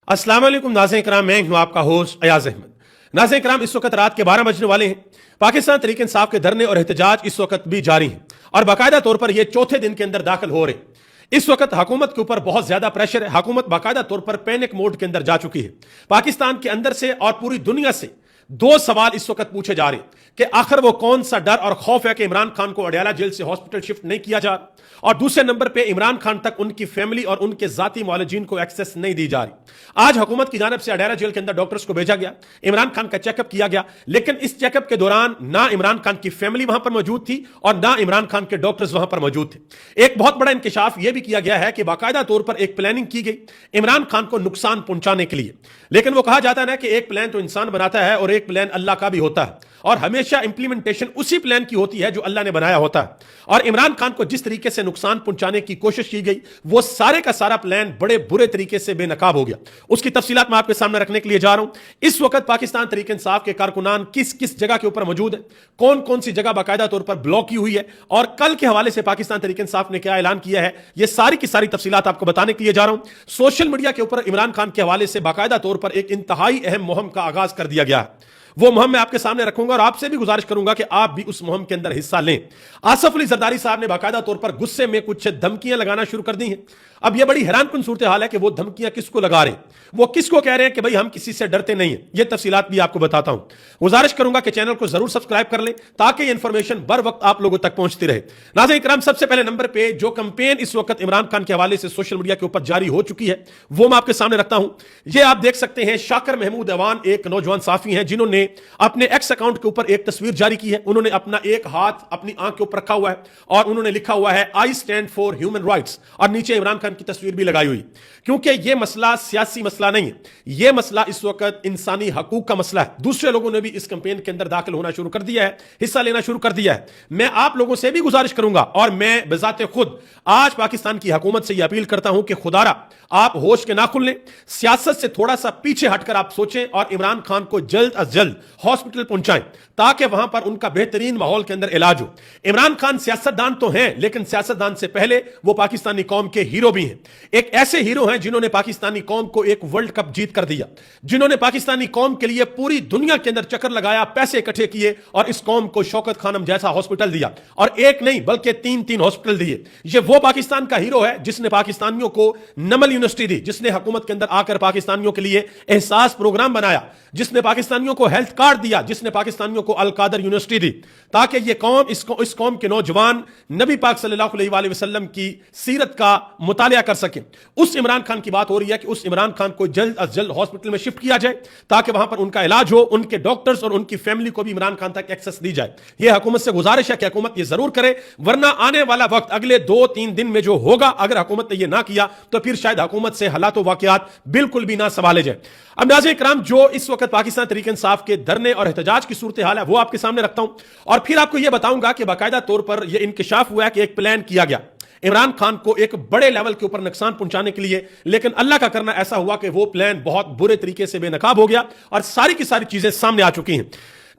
अस्सलाम वालेकुम नाज़रीन किराम, मैं हूं आपका होस्ट अयाज अहमद। नाज़रीन किराम, इस वक्त रात के 12 बजने वाले हैं। पाकिस्तान तहरीक इंसाफ के धरने और एहतजाज इस वक्त भी जारी हैं और बाकायदा तौर पर यह चौथे दिन के अंदर दाखिल हो रहे हैं। इस वक्त हुकूमत के ऊपर बहुत ज्यादा प्रेशर है। हुकूमत बाकायदा तौर पर पैनिक मोड के अंदर जा चुकी है। पाकिस्तान के अंदर से और पूरी दुनिया से दो सवाल इस वक्त पूछे जा रहे हैं कि आखिर वो कौन सा डर और खौफ है कि इमरान खान को अडयाला जेल से हॉस्पिटल शिफ्ट नहीं किया जा रहा, और दूसरे नंबर पे इमरान खान तक उनकी फैमिली और उनके जाती मौलजीन को एक्सेस नहीं दी जा रही। आज हुकूमत की जानिब से अडयाला जेल के अंदर डॉक्टर्स को भेजा गया, इमरान खान का चेकअप किया गया, लेकिन इस चेकअप के दौरान ना इमरान खान की फैमिली वहां पर मौजूद थी और ना इमरान खान के डॉक्टर्स वहां पर मौजूद थे। एक बहुत बड़ा इंकशाफ यह भी किया गया है कि बाकायदा तौर पर एक प्लानिंग की गई इमरान खान को नुकसान पहुंचाने के लिए, लेकिन वो कहा जाता है ना कि एक प्लान तो इंसान बनाता है और एक प्लान अल्लाह का भी होता है, और हमेशा इंप्लीमेंटेशन उसी प्लान की होती है जो अल्लाह ने बनाया होता है। और इमरान खान को जिस तरीके से नुकसान पहुंचाने की कोशिश की गई, वो सारे का सारा प्लान बड़े बुरे तरीके से बेनकाब हो गया। उसकी तफसीलात मैं आपके सामने रखने के लिए जा रहा हूं। इस वक्त पाकिस्तान तहरीक इंसाफ के कारकुनान किस किस जगह के ऊपर मौजूद है, कौन कौन सी जगह बाकायदा तौर पर ब्लॉक की हुई है, और कल के हवाले से पाकिस्तान तहरीक इंसाफ ने क्या ऐलान किया है, ये सारी की सारी तफसीलात आपको बताने के लिए जा रहा हूं। सोशल मीडिया के ऊपर इमरान खान के हवाले से बाकायदा तौर पर एक इंतहाई अहम मुहिम का आगाज कर दिया गया है। वो मुहिम मैं आपके सामने रखूंगा और आपसे भी गुजारिश करूंगा कि आप भी उस मुहिम के अंदर हिस्सा लें। आसफ अली जरदारी साहब ने बाकायदा तौर पर गुस्से में कुछ धमकियां लगाना शुरू कर दी हैं। अब यह बड़ी हैरानकुन सूरत हाल है कि वो धमकियां किसको लगा रहे हैं, वो किसको कह रहे हैं कि भाई हम किसी से डरते नहीं है। ये तफसीलात भी आपको बताता हूं। गुजारिश करूंगा कि चैनल को जरूर सब्सक्राइब कर लें ताकि ये इंफॉर्मेशन बर वक्त आप लोगों तक पहुंचती रहे। नाज़रीन इकराम, सबसे पहले नंबर पे जो कैंपेन इस वक्त इमरान खान के हवाले से सोशल मीडिया के ऊपर जारी हो चुकी है वो मैं आपके सामने रखता हूं। ये आप देख सकते हैं, शाकिर महमूद अवान एक नौजवान साफी हैं जिन्होंने अपने एक्स अकाउंट के ऊपर एक तस्वीर जारी की है। उन्होंने अपना एक हाथ अपनी आंख के ऊपर रखा हुआ है और उन्होंने लिखा हुआ है I stand for human rights, और नीचे इमरान खान की तस्वीर भी लगाई हुई। क्योंकि यह मसला सियासी मसला नहीं है, यह मसला इस वक्त इंसानी हकूक का मसला है। दूसरे लोगों ने भी इस कैंपेन के अंदर दाखिल होना शुरू कर दिया है, हिस्सा लेना शुरू कर दिया है। मैं आप लोगों से भी गुजारिश करूंगा और मैं बजाते खुद आज पाकिस्तान की हुकूमत से यह अपील करता हूं कि खुदारा आप होश के नाखुन लें, सियासत से थोड़ा सा पीछे हटकर आप सोचें और इमरान खान को जल्द अज जल्द हॉस्पिटल पहुंचाएं ताकि वहां पर उनका बेहतरीन माहौल के अंदर इलाज हो। इमरान खान सियासतदान तो हैं, लेकिन सियासतदान से पहले वो पाकिस्तानी कौम के हीरो भी हैं। एक ऐसे हीरो हैं जिन्होंने पाकिस्तानी कौम को एक वर्ल्ड कप जीत कर दिया, जिन्होंने पाकिस्तानी कौम के लिए पूरी दुनिया के अंदर चक्कर लगाया, पैसे इकट्ठे किए और इस कौम को शौकत खानम जैसा हॉस्पिटल दिया, और एक नहीं बल्कि तीन तीन हॉस्पिटल दिए। ये वो पाकिस्तान का हीरो है जिसने पाकिस्तानियों को नमल यूनिवर्सिटी दी, जिसने हुकूमत के अंदर आकर पाकिस्तानियों के लिए एहसास प्रोग्राम बनाया, जिसने पाकिस्तानियों को हेल्थ कार्ड दिया, जिसने पाकिस्तानियों को अल कादर यूनिवर्सिटी दी, ताकि ये कौम इस कौम के नौजवान नबी पाक सल्लल्लाहु अलैहि वसल्लम की सीरत का मुतालिया कर सके। उस इमरान खान की बात हो रही है कि उस इमरान खान को जल्द अज जल्द हॉस्पिटल में शिफ्ट किया जाए ताकि वहां पर उनका इलाज हो, उनके डॉक्टर्स और उनकी फैमिली को भी इमरान खान तक एक्सेस दी जाए। यह हुकूमत से गुजारिश है कि हुकूमत ये जरूर करे, वरना आने वाला वक्त अगले 2-3 दिन में जो होगा, अगर हुकूमत ने यह ना किया तो फिर शायद हुकूमत से हालात वाकयात बिल्कुल भी ना संभाले जाए। अब नाज़रीन इकराम, जो इस वक्त पाकिस्तान तहरीक इंसाफ के धरने और एहतजाज की सूरत हाल है वो आपके सामने रखता हूं और फिर आपको यह बताऊंगा कि बाकायदा तौर पर यह इंकशाफ हुआ है कि एक प्लान किया गया इमरान खान को एक बड़े लेवल के ऊपर नुकसान पहुंचाने के लिए, लेकिन अल्लाह का करना ऐसा हुआ कि वो प्लान बहुत बुरे तरीके से बेनकाब हो गया और सारी की सारी चीजें सामने आ चुकी हैं।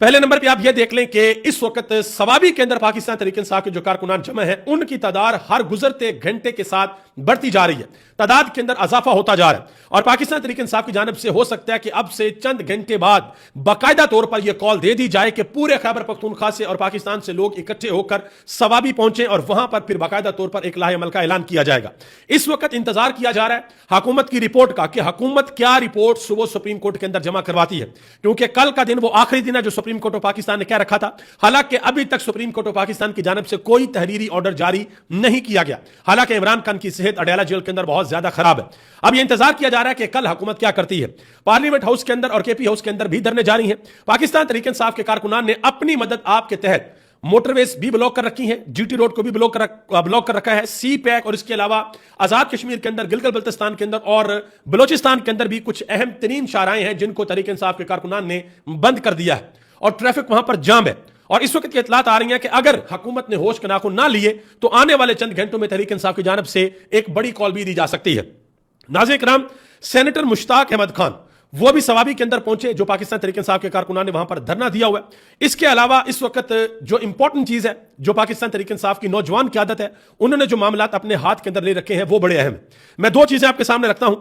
पहले नंबर पे आप यह देख लें कि इस वक्त सवाबी के अंदर पाकिस्तान तहरीक इंसाफ के जो कारकुनान जमा है उनकी तादाद हर गुजरते घंटे के साथ बढ़ती जा रही है, तादाद के अंदर इजाफा होता जा रहा है। और पाकिस्तान तहरीक इंसाफ की जानिब से हो सकता है कि अब से चंद घंटे बाद बाकायदा तौर पर यह कॉल दे दी जाए कि पूरे खैबर पख्तूनख्वा से और पाकिस्तान से लोग इकट्ठे होकर सवाबी पहुंचे और वहां पर फिर बाकायदा तौर पर एक लाहे अमल का ऐलान किया जाएगा। इस वक्त इंतजार किया जा रहा है हुकूमत की रिपोर्ट का कि हुकूमत क्या रिपोर्ट सुबह सुप्रीम कोर्ट के अंदर जमा करवाती है, क्योंकि कल का दिन वो आखिरी दिन है जो सुप्रीम कोर्ट ऑफ पाकिस्तान ने क्या रखा था। हालांकि अभी तक सुप्रीम कोर्ट ऑफ पाकिस्तान की जानिब से कोई तहरीरी ऑर्डर जारी नहीं किया गया। हालांकि इमरान खान की सेहत अडयाला जेल के अंदर बहुत ज्यादा खराब है। अब यह इंतजार किया जा रहा है कि कल हुकूमत क्या करती है। पार्लियामेंट हाउस के अंदर और केपी हाउस के अंदर भी धरने जारी हैं। पाकिस्तान तहरीक इंसाफ के कारकुनान ने अपनी मदद आप के तहत मोटरवेज भी ब्लॉक कर रखी हैं, जीटी रोड को भी ब्लॉक कर रखा है, सी पैक, और इसके अलावा आजाद कश्मीर के अंदर, गिलगित बल्तिस्तान के अंदर और बलोचिस्तान के अंदर भी कुछ अहम तरीन शाहराएं हैं जिनको तहरीक इंसाफ के कारकुनान ने बंद कर दिया है और ट्रैफिक वहां पर जाम है। और इस वक्त की इतलात आ रही है कि अगर हुकूमत ने होश के नाखून ना लिए तो आने वाले चंद घंटों में तहरीक इंसाफ की जानिब से एक बड़ी कॉल भी दी जा सकती है। नाज़रीन इकराम, सेनेटर मुश्ताक अहमद खान वो भी सवाबी के अंदर पहुंचे, जो पाकिस्तान तहरीक इंसाफ के कारकुनान ने वहां पर धरना दिया हुआ है। इसके अलावा इस वक्त जो इंपॉर्टेंट चीज है, जो पाकिस्तान तहरीक इंसाफ की नौजवान क़यादत है, उन्होंने जो मामलात अपने हाथ के अंदर ले रखे हैं वो बड़े अहम है। मैं दो चीजें आपके सामने रखता हूं।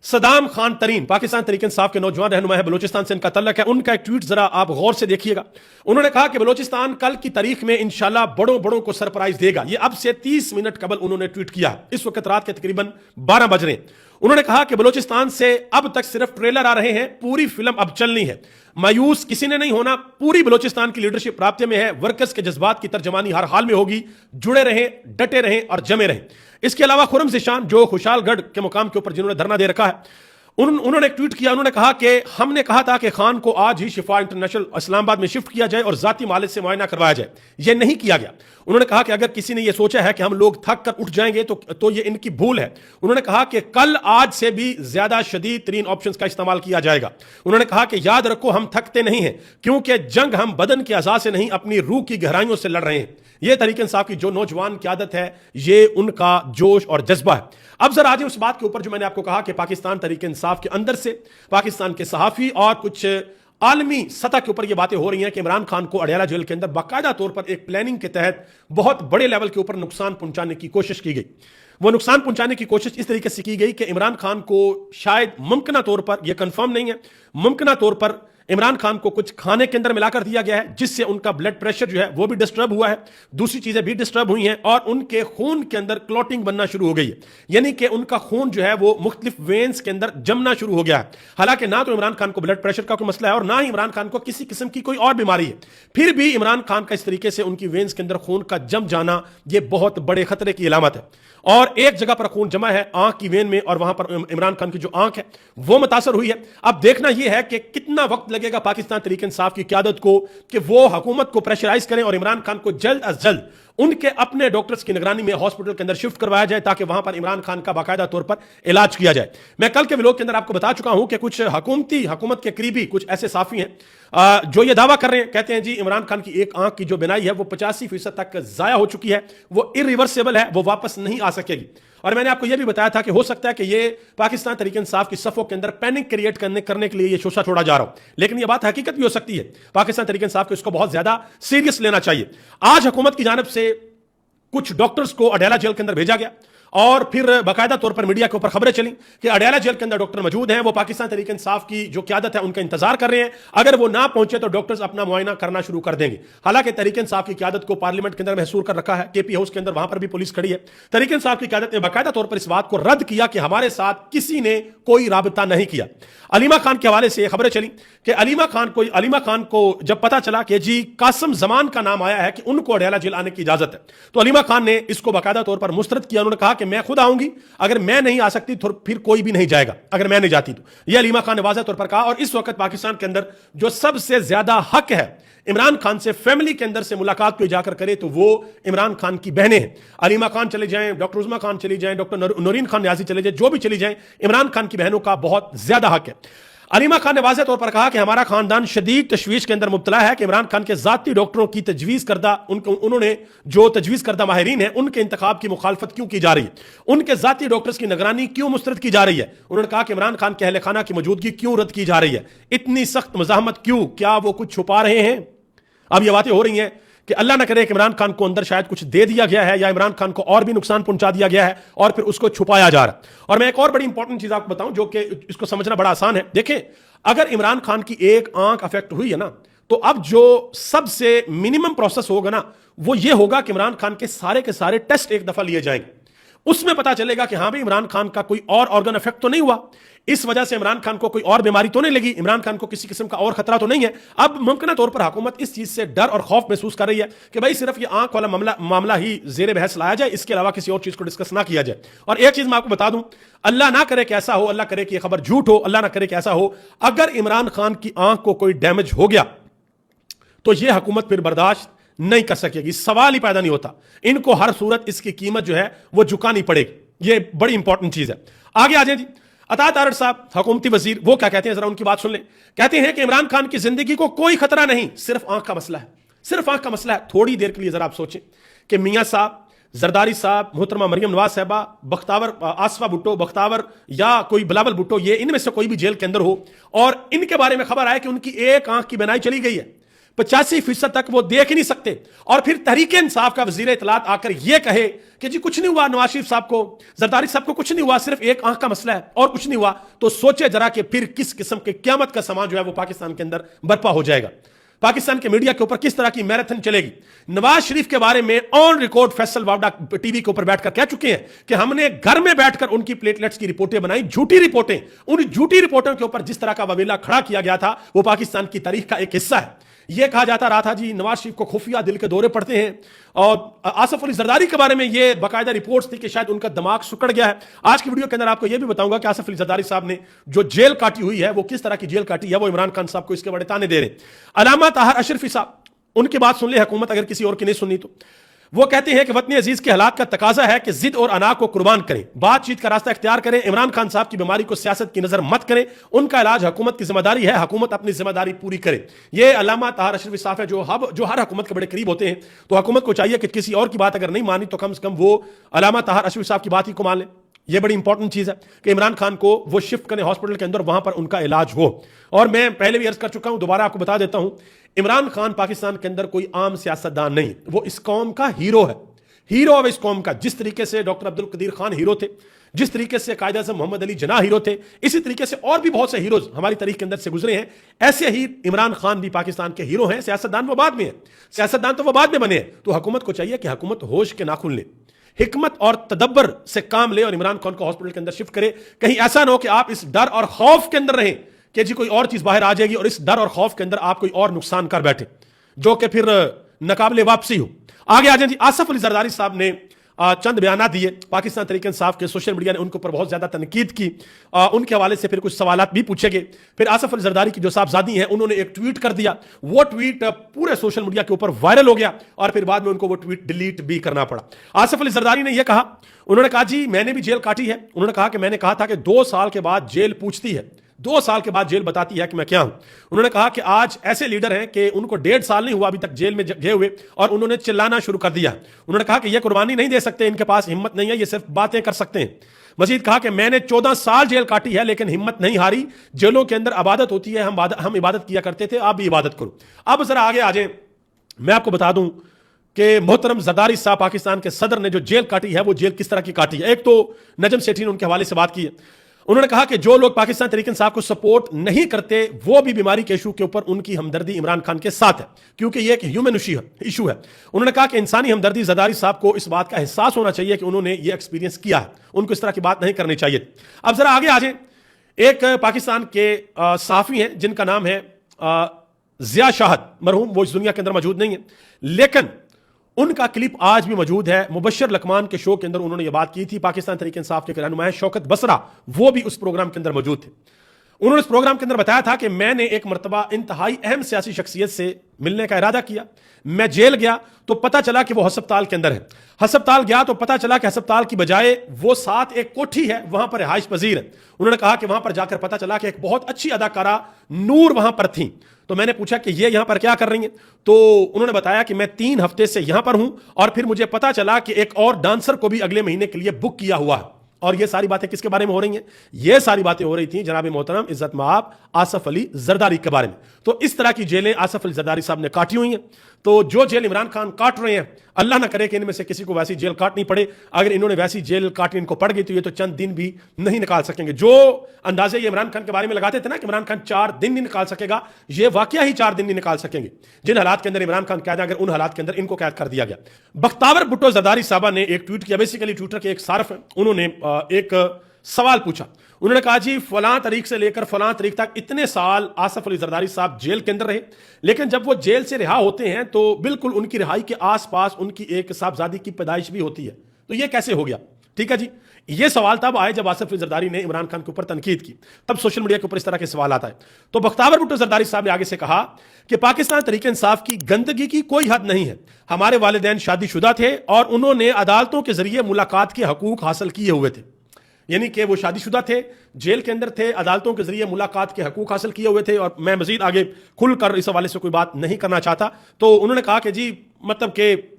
صدام خان ترین پاکستان تحریک انصاف کے نوجوان رہنما ہے، بلوچستان سے ان کا تعلق ہے. ان کا ایک ٹویٹ ذرا آپ غور سے دیکھیے گا. انہوں نے کہا کہ بلوچستان کل کی تاریخ میں انشاءاللہ بڑوں بڑوں کو سرپرائز دے گا. یہ اب سے 30 منٹ قبل انہوں نے ٹویٹ کیا. اس وقت رات کے تقریباً 12 بج رہے ہیں. انہوں نے کہا کہ بلوچستان سے اب تک صرف ٹریلر آ رہے ہیں، پوری فلم اب چلنی ہے. مایوس کسی نے نہیں ہونا، پوری بلوچستان کی لیڈرشپ رابطے میں ہے، ورکرز کے جذبات کی ترجمانی ہر حال میں ہوگی. جڑے رہیں، ڈٹے رہیں اور جمے رہیں. اس کے علاوہ خرم زیشان جو خوشحال گڑھ کے مقام کے اوپر جنہوں نے دھرنا دے رکھا ہے، انہوں نے ایک ٹویٹ کیا. انہوں نے کہا کہ ہم نے کہا تھا کہ خان کو آج ہی شفا انٹرنیشنل اسلام آباد میں شفٹ کیا جائے اور ذاتی معالج سے معائنہ کروایا جائے. یہ نہیں کیا گیا. انہوں نے کہا کہ اگر کسی نے یہ سوچا ہے کہ ہم لوگ تھک کر اٹھ جائیں گے تو یہ ان کی بھول ہے. انہوں نے کہا کہ کل آج سے بھی زیادہ شدید ترین آپشنز کا استعمال کیا جائے گا. انہوں نے کہا کہ یاد رکھو ہم تھکتے نہیں ہیں، کیونکہ جنگ ہم بدن کے اعضاء سے نہیں اپنی روح کی گہرائیوں سے لڑ رہے ہیں. یہ تحریک انصاف کی جو نوجوان قیادت ہے، یہ ان کا جوش اور جذبہ ہے. اب ذرا آجے اس بات کے اوپر جو میں نے آپ کو کہا کہ پاکستان تحریک انصاف کے اندر سے پاکستان کے صحافی اور کچھ عالمی سطح کے اوپر یہ باتیں ہو رہی ہیں کہ عمران خان کو اڈیالہ جیل کے اندر باقاعدہ طور پر ایک پلاننگ کے تحت بہت بڑے لیول کے اوپر نقصان پہنچانے کی کوشش کی گئی. وہ نقصان پہنچانے کی کوشش اس طریقے سے کی گئی کہ عمران خان کو شاید ممکنہ طور پر، یہ کنفرم نہیں ہے، ممکنہ طور پر عمران خان کو کچھ کھانے کے اندر ملا کر دیا گیا ہے، جس سے ان کا بلڈ پریشر جو ہے وہ بھی ڈسٹرب ہوا ہے، دوسری چیزیں بھی ڈسٹرب ہوئی ہیں اور ان کے خون کے اندر کلوٹنگ بننا شروع ہو گئی ہے. یعنی کہ ان کا خون جو ہے وہ مختلف وینز کے اندر جمنا شروع ہو گیا ہے. حالانکہ نہ تو عمران خان کو بلڈ پریشر کا کوئی مسئلہ ہے اور نہ ہی عمران خان کو کسی قسم کی کوئی اور بیماری ہے. پھر بھی عمران خان کا اس طریقے سے ان کی وینز کے اندر خون کا جم جانا یہ بہت بڑے خطرے کی علامت ہے. اور ایک جگہ پر خون جمع ہے آنکھ کی وین میں، اور وہاں پر عمران خان کی جو آنکھ ہے وہ متاثر ہوئی ہے. اب دیکھنا یہ ہے کہ کتنا وقت لگے گا پاکستان تحریک انصاف کی قیادت کو کہ وہ حکومت کو پریشرائز کریں اور عمران خان کو جلد از جلد ان کے اپنے ڈاکٹرز کی نگرانی میں ہاسپٹل کے اندر شفٹ کروایا جائے تاکہ وہاں پر عمران خان کا باقاعدہ طور پر علاج کیا جائے. میں کل کے ویلوگ کے اندر آپ کو بتا چکا ہوں کہ کچھ حکومت کے قریبی کچھ ایسے صحافی ہیں جو یہ دعویٰ کر رہے ہیں، کہتے ہیں جی عمران خان کی ایک آنکھ کی جو بینائی ہے وہ 85% تک ضائع ہو چکی ہے، وہ irreversible ہے، وہ واپس نہیں آ سکے گی. اور میں نے آپ کو یہ بھی بتایا تھا کہ ہو سکتا ہے کہ یہ پاکستان تحریک انصاف کی صفوں کے اندر پینک کریٹ کرنے کے لیے یہ شوشہ چھوڑا جا رہا ہو، لیکن یہ بات حقیقت بھی ہو سکتی ہے. پاکستان تحریک انصاف کو اس کو بہت زیادہ سیریس لینا چاہیے. آج حکومت کی جانب سے کچھ ڈاکٹرز کو اڈیالہ جیل کے اندر بھیجا گیا اور پھر باقاعدہ طور پر میڈیا کے اوپر خبریں چلیں کہ اڈیالہ جیل کے اندر ڈاکٹر موجود ہیں، وہ پاکستان تحریک انصاف کی جو قیادت ہے ان کا انتظار کر رہے ہیں، اگر وہ نہ پہنچے تو ڈاکٹرز اپنا معائنہ کرنا شروع کر دیں گے. حالانکہ تحریک انصاف کی قیادت کو پارلیمنٹ کے اندر محصور کر رکھا ہے، کے پی ہاؤس کے اندر، وہاں پر بھی پولیس کھڑی ہے. تحریک انصاف کی قیادت نے باقاعدہ طور پر اس بات کو رد کیا کہ ہمارے ساتھ کسی نے کوئی رابطہ نہیں کیا. علیمہ خان کے حوالے سے یہ خبریں چلیں کہ علیمہ خان کو جب پتا چلا کہ جی قاسم زمان کا نام آیا ہے کہ ان کو اڈیالہ جیل آنے کی اجازت ہے، تو علیمہ خان نے اس کو باقاعدہ طور پر مسترد کیا. انہوں نے کہا کہ میں خود آؤں گی، اگر میں نہیں آ سکتی تو پھر کوئی بھی نہیں جائے گا اگر میں نہیں جاتی تو. یہ علیمہ خان نے واضح طور پر کہا. اور اس وقت پاکستان کے اندر جو سب سے زیادہ حق ہے عمران خان سے فیملی کے اندر سے ملاقات کوئی جا کر کرے تو وہ عمران خان کی بہنیں ہیں. علیمہ خان چلے جائیں، ڈاکٹر عظمیٰ خان چلی جائیں، ڈاکٹر نورین خان نیازی چلے جائیں، جو بھی چلی جائیں، عمران خان کی بہنوں کا بہت زیادہ حق ہے. علیمہ خان نے واضح طور پر کہا کہ ہمارا خاندان شدید تشویش کے اندر مبتلا ہے کہ عمران خان کے ذاتی ڈاکٹروں کی انہوں نے جو تجویز کردہ ماہرین ہیں ان کے انتخاب کی مخالفت کیوں کی جا رہی ہے، ان کے ذاتی ڈاکٹرز کی نگرانی کیوں مسترد کی جا رہی ہے. انہوں نے کہا کہ عمران خان کے اہل خانہ کی موجودگی کیوں رد کی جا رہی ہے، اتنی سخت مزاحمت کیوں، کیا وہ کچھ چھپا رہے ہیں. اب یہ باتیں ہو رہی ہیں کہ اللہ نہ کرے کہ عمران خان کو اندر شاید کچھ دے دیا گیا ہے یا عمران خان کو اور بھی نقصان پہنچا دیا گیا ہے اور پھر اس کو چھپایا جا رہا ہے. اور میں ایک اور بڑی انپورٹنٹ چیز آپ کو بتاؤں جو کہ اس کو سمجھنا بڑا آسان ہے. دیکھیں اگر عمران خان کی ایک آنکھ افیکٹ ہوئی ہے نا تو اب جو سب سے منیمم پروسیس ہوگا نا وہ یہ ہوگا کہ عمران خان کے سارے ٹیسٹ ایک دفعہ لیے جائیں گے. اس میں پتا چلے گا کہ ہاں بھی عمران خان کا کوئی اور آرگن افیکٹ تو نہیں ہوا، اس وجہ سے عمران خان کو کوئی اور بیماری تو نہیں لگی، عمران خان کو کسی قسم کا اور خطرہ تو نہیں ہے. اب ممکنہ طور پر حکومت اس چیز سے ڈر اور خوف محسوس کر رہی ہے کہ بھائی صرف یہ آنکھ والا معاملہ ہی زیر بحث لایا جائے، اس کے علاوہ کسی اور چیز کو ڈسکس نہ کیا جائے. اور ایک چیز میں آپ کو بتا دوں، اللہ نہ کرے کہ ایسا ہو، اللہ کرے کہ یہ خبر جھوٹ ہو، اللہ نہ کرے کہ ایسا ہو، اگر عمران خان کی آنکھ کو کوئی ڈیمیج ہو گیا تو یہ حکومت پھر برداشت نہیں کر سکے گی، سوال ہی پیدا نہیں ہوتا. ان کو ہر صورت اس کی قیمت جو ہے وہ چکانی پڑے گی. یہ بڑی امپورٹنٹ چیز ہے. آگے آ جائیں جی. عطا تارڑ صاحب حکومتی وزیر، وہ کیا کہتے ہیں ذرا ان کی بات سن لیں. کہتے ہیں کہ عمران خان کی زندگی کو کوئی خطرہ نہیں، صرف آنکھ کا مسئلہ ہے، صرف آنکھ کا مسئلہ ہے. تھوڑی دیر کے لیے ذرا آپ سوچیں کہ میاں صاحب، زرداری صاحب، محترمہ مریم نواز صاحبہ، بختاور آصفہ بھٹو، بختاور یا کوئی بلاول بھٹو، یہ ان میں سے کوئی بھی جیل کے اندر ہو اور ان کے بارے میں خبر آئے کہ ان کی ایک آنکھ کی بینائی چلی گئی ہے. 85% तक वो देख ही नहीं सकते। और फिर तहरीक इंसाफ का वजीर इत्तलात आकर ये कहे कि जी कुछ नहीं हुआ, नवाज शरीफ साहब को, जरदारी साहब को कुछ नहीं हुआ, सिर्फ एक आंख का मसला है और कुछ नहीं हुआ, तो सोचे जरा कि फिर किस किस्म के क़यामत का समाज जो है वो पाकिस्तान के अंदर बर्पा हो जाएगा। पाकिस्तान के मीडिया के ऊपर किस तरह की मैराथन चलेगी। नवाज शरीफ के बारे में on record Faisal Vawda TV के ऊपर बैठकर कह चुके हैं कि हमने घर में बैठकर उनकी प्लेटलेट्स की रिपोर्टें बनाई, झूठी रिपोर्टें। उन झूठी रिपोर्टों के ऊपर जिस तरह का वबेला खड़ा किया गया था वो पाकिस्तान की तारीख का एक हिस्सा है। यह कहा जाता रहा था जी नवाज शरीफ को खुफिया दिल के दौरे पड़ते हैं, और आसफ अली जरदारी के बारे में यह बाकायदा रिपोर्ट्स थी कि शायद उनका दिमाग सुकड़ गया है। आज की वीडियो के अंदर आपको यह भी बताऊंगा कि आसफ अली जरदारी साहब ने जो जेल काटी हुई है वो किस तरह की जेल काटी है, वो इमरान खान साहब को इसके बड़े ताने दे रहे हैं। अलामा ताहर अशरफी साहब, उनकी बात सुन ले हुकूमत, अगर किसी और की नहीं सुननी तो। वो कहते हैं कि वतन अजीज के हालात का तकाजा है कि जिद और अना को कुर्बान करें, बातचीत का रास्ता इख्तियार करें, इमरान खान साहब की बीमारी को सियासत की नजर मत करें, उनका इलाज हुकूमत की जिम्मेदारी है, हुकूमत अपनी जिम्मेदारी पूरी करे। ये अल्लामा ताहर अशरफी साहब है जो हर हुकूमत के बड़े करीब होते हैं। तो हुकूमत को चाहिए कि किसी और की बात अगर नहीं मानी तो कम से कम वो अल्लामा ताहर अशरफी साहब की बात ही को मान लें। यह बड़ी इंपॉर्टेंट चीज है कि इमरान खान को वो शिफ्ट करें हॉस्पिटल के अंदर, वहां पर उनका इलाज हो। और मैं पहले भी अर्ज कर चुका हूं, दोबारा आपको बता देता हूं, इमरान खान पाकिस्तान के अंदर कोई आम सियासतदान नहीं, वो इस कौम का हीरो है, हीरो है इस कौम का। जिस तरीके से डॉक्टर अब्दुल कदीर खान हीरो थे, जिस तरीके से कायद आज़म मोहम्मद अली जिन्ना हीरो थे, इसी तरीके से और भी बहुत से हीरोज हमारी तारीख के अंदर से गुजरे हैं। ऐसे ही इमरान खान भी पाकिस्तान के हीरो हैं। सियासतदान वो बाद में है, सियासतदान तो वो बाद में बने हैं। तो हुकूमत को चाहिए कि हुकूमत होश के नाखून ले, हिकमत और तदब्बर से काम ले और इमरान खान को हॉस्पिटल के अंदर शिफ्ट करे। कहीं ऐसा ना हो कि आप इस डर और खौफ के अंदर रहें कि जी कोई और चीज बाहर आ जाएगी और इस डर और खौफ के अंदर आप कोई और नुकसान कर बैठे जो कि फिर नाकाबिले वापसी हो। आगे आ जाए जी। आसफ अली जरदारी साहब ने चंद बयान दिए, पाकिस्तान तहरीक इंसाफ के सोशल मीडिया ने उनके ऊपर बहुत ज्यादा तनकीद की, उनके हवाले से फिर कुछ सवालात भी पूछे गए। फिर आसफ अली जरदारी की जो साहबजादी हैं उन्होंने एक ट्वीट कर दिया, वो ट्वीट पूरे सोशल मीडिया के ऊपर वायरल हो गया और फिर बाद में उनको वो ट्वीट डिलीट भी करना पड़ा। आसफ अली जरदारी ने यह कहा, उन्होंने कहा जी मैंने भी जेल काटी है। उन्होंने कहा कि मैंने कहा था कि 2 साल के बाद जेल पूछती है, 2 साल के बाद जेल बताती है कि मैं क्या हूं। उन्होंने कहा कि आज ऐसे लीडर हैं कि उनको 1.5 साल नहीं हुआ अभी तक जेल में गए हुए और उन्होंने चिल्लाना शुरू कर दिया। उन्होंने कहा कि यह कुर्बानी नहीं दे सकते, इनके पास हिम्मत नहीं है, ये सिर्फ बातें कर सकते हैं। मजीद कहा कि मैंने 14 साल जेल काटी है लेकिन हिम्मत नहीं हारी। जेलों के अंदर इबादत होती है, हम इबादत किया करते थे, आप भी इबादत करो। अब जरा आगे आ जाए, मैं आपको बता दूं कि मोहतरम जरदारी साहब पाकिस्तान के सदर ने जो जेल काटी है वो जेल किस तरह की काटी है। एक तो नजम सेठी ने उनके हवाले से बात की है। उन्होंने कहा कि जो लोग पाकिस्तान तहरीक इंसाफ को सपोर्ट नहीं करते वो भी बीमारी के इशू के ऊपर उनकी हमदर्दी इमरान खान के साथ है, क्योंकि ये एक ह्यूमन इशू है। उन्होंने कहा कि इंसानी हमदर्दी जरदारी साहब को इस बात का एहसास होना चाहिए कि उन्होंने ये एक्सपीरियंस किया है, उनको इस तरह की बात नहीं करनी चाहिए। अब जरा आगे आ जाए। एक पाकिस्तान के सहाफी हैं जिनका नाम है जिया शाहद, मरहूम, वो इस दुनिया के अंदर मौजूद नहीं है, लेकिन उनका क्लिप आज भी मौजूद है। मुबशर लकमान के शो के अंदर उन्होंने यह बात की थी। पाकिस्तान तहरीक इंसाफ के रहनुमा शौकत बसरा, वो भी उस प्रोग्राम के अंदर मौजूद थे। उन्होंने इस प्रोग्राम के अंदर बताया था कि मैंने एक मरतबा इंतहाई अहम सियासी शख्सियत से मिलने का इरादा किया। मैं जेल गया तो पता चला कि वो हस्पताल के अंदर है। हस्पताल गया तो पता चला कि हस्पताल की बजाय वो साथ एक कोठी है, वहां पर रिहाइश पजीर है। उन्होंने कहा कि वहां पर जाकर पता चला कि एक बहुत अच्छी अदाकारा नूर वहां पर थी। तो मैंने पूछा कि ये यहां पर क्या कर रही हैं, तो उन्होंने बताया कि मैं 3 हफ्ते से यहां पर हूं और फिर मुझे पता चला कि एक और डांसर को भी अगले महीने के लिए बुक किया हुआ है। और ये सारी बातें किसके बारे में हो रही हैं? ये सारी बातें हो रही थी जनाब मोहतरम इज्जत माब आसफ अली जरदारी के बारे में। तो इस तरह की जेलें आसफ अली जरदारी साहब ने काटी हुई हैं। तो जो जेल इमरान खान काट रहे हैं, अल्लाह ना करे कि इनमें से किसी को वैसी जेल काटनी पड़े। अगर इन्होंने वैसी जेल काटनी इनको पड़ गई तो ये तो चंद दिन भी नहीं निकाल सकेंगे। जो अंदाजे ये इमरान खान के बारे में लगाते थे ना कि इमरान खान 4 दिन नहीं निकाल सकेगा, ये वाकया ही 4 दिन नहीं निकाल सकेंगे। जिन हालात के अंदर इमरान खान कैद है, अगर उन हालात के अंदर इनको कैद कर दिया गया। बख्तावर भुट्टो जरदारी साहबा ने एक ट्वीट किया, बेसिकली ट्विटर के एक सार्फ है, उन्होंने एक सवाल पूछा। उन्होंने कहा जी फलां तारीख से लेकर फलां तारीख तक इतने साल आसफ अली जरदारी साहब जेल के अंदर रहे, लेकिन जब वो जेल से रिहा होते हैं तो बिल्कुल उनकी रिहाई के आसपास उनकी एक साहबजादी की पैदाइश भी होती है, तो ये कैसे हो गया? ठीक है जी, ये सवाल तब आए जब आसफ अली जरदारी ने इमरान खान के ऊपर तनकीद की, तब सोशल मीडिया के ऊपर इस तरह के सवाल आता है। तो बख्तावर भुट्टो जरदारी साहब ने आगे से कहा कि पाकिस्तान तहरीक इंसाफ की गंदगी की कोई हद नहीं है। हमारे वालिदैन शादीशुदा थे और उन्होंने अदालतों के जरिए मुलाकात के हकूक हासिल किए हुए थे, यानी कि वो शादीशुदा थे, जेल के अंदर थे, अदालतों के जरिए मुलाकात के हकूक हासिल किए हुए थे। और मैं मजीद आगे खुलकर इस हवाले से कोई बात नहीं करना चाहता। तो उन्होंने कहा कि जी मतलब कि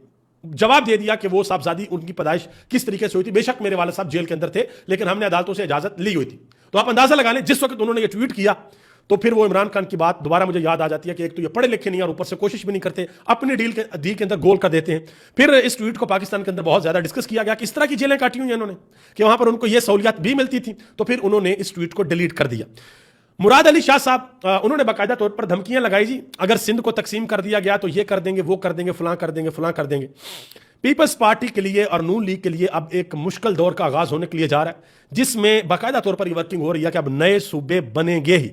जवाब दे दिया कि वो साहबजादी उनकी पैदाइश किस तरीके से हुई थी। बेशक मेरे वाले साहब जेल के अंदर थे, लेकिन हमने अदालतों से इजाजत ली हुई थी। तो आप अंदाजा लगा लें जिस वक्त उन्होंने ये ट्वीट किया تو پھر وہ عمران خان کی بات دوبارہ مجھے یاد آ جاتی ہے کہ ایک تو یہ پڑھے لکھے نہیں اور اوپر سے کوشش بھی نہیں کرتے، اپنی ڈیل کے اندر گول کر دیتے ہیں۔ پھر اس ٹویٹ کو پاکستان کے اندر بہت زیادہ ڈسکس کیا گیا، کس طرح کی جیلیں کاٹی ہوئی ہیں انہوں نے کہ وہاں پر ان کو یہ سہولیات بھی ملتی تھی، تو پھر انہوں نے اس ٹویٹ کو ڈیلیٹ کر دیا۔ مراد علی شاہ صاحب انہوں نے باقاعدہ طور پر دھمکیاں لگائی، جی اگر سندھ کو تقسیم کر دیا گیا تو یہ کر دیں گے، وہ کر دیں گے، فلاں کر دیں گے، فلاں کر دیں گے۔ پیپلز پارٹی کے لیے اور نون لیگ کے لیے اب ایک مشکل دور کا آغاز ہونے کے لیے جا رہا ہے، جس میں باقاعدہ طور پر یہ ورکنگ ہو رہی ہے کہ اب نئے صوبے بنیں گے ہی۔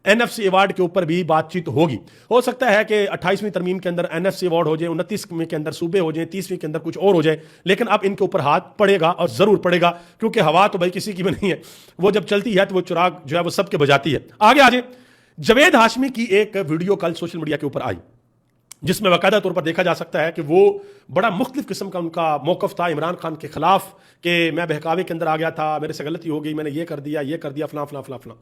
این ایف سی ایوارڈ کے اوپر بھی بات چیت ہوگی، ہو سکتا ہے کہ 28ویں ترمیم کے اندر این ایف سی ایوارڈ ہو جائے، 29ویں کے اندر صوبے ہو جائیں، 30ویں کے اندر کچھ اور ہو جائے، لیکن اب ان کے اوپر ہاتھ پڑے گا اور ضرور پڑے گا، کیونکہ ہوا تو بھائی کسی کی بھی نہیں ہے، وہ جب چلتی ہے تو وہ چراغ جو ہے وہ سب کے بجاتی ہے۔ آگے آجائیں، جاوید ہاشمی کی ایک ویڈیو کل سوشل میڈیا کے اوپر آئی، جس میں باقاعدہ طور پر دیکھا جا سکتا ہے کہ وہ بڑا مختلف قسم کا ان کا موقف تھا عمران خان کے خلاف، کہ میں بہکاوے کے اندر آ گیا تھا، میرے سے غلطی ہو گئی، میں نے یہ کر دیا فلاں فلاں فلاں فلاں۔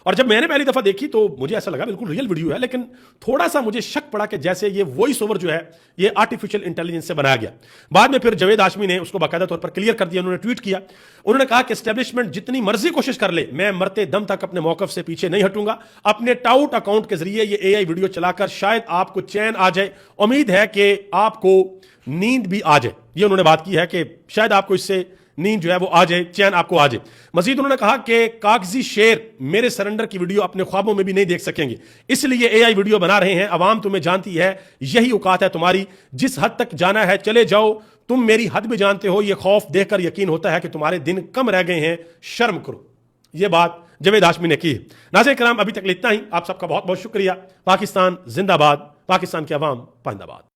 اور جب میں نے پہلی دفعہ دیکھی تو مجھے ایسا لگا بالکل ریئل ویڈیو ہے، لیکن تھوڑا سا مجھے شک پڑا کہ جیسے یہ وائس اوور جو ہے یہ آرٹیفیشل انٹیلیجنس سے بنایا گیا۔ بعد میں پھر جاوید ہاشمی نے اس کو باقاعدہ طور پر کلیئر کر دیا، انہوں نے ٹویٹ کیا، انہوں نے کہا کہ اسٹیبلشمنٹ جتنی مرضی کوشش کر لے، میں مرتے دم تک اپنے موقف سے پیچھے نہیں ہٹوں گا۔ اپنے ٹاؤٹ اکاؤنٹ کے ذریعے یہ اے آئی ویڈیو چلا کر شاید آپ کو چین آ جائے، امید ہے کہ آپ کو نیند بھی آ جائے۔ یہ انہوں نے بات کی ہے کہ شاید آپ کو اس سے نیند جو ہے وہ آ جائے، چین آپ کو آ جائے۔ مزید انہوں نے کہا کہ کاغذی شیر میرے سرنڈر کی ویڈیو اپنے خوابوں میں بھی نہیں دیکھ سکیں گے، اس لیے اے آئی ویڈیو بنا رہے ہیں، عوام تمہیں جانتی ہے، یہی اوقات ہے تمہاری، جس حد تک جانا ہے چلے جاؤ، تم میری حد بھی جانتے ہو، یہ خوف دیکھ کر یقین ہوتا ہے کہ تمہارے دن کم رہ گئے ہیں، شرم کرو۔ یہ بات جاوید ہاشمی نے کی۔ ناظرین کرام، ابھی تک اتنا ہی، آپ سب کا بہت بہت شکریہ۔ پاکستان زندہ باد، پاکستان کے عوام پائندہ باد۔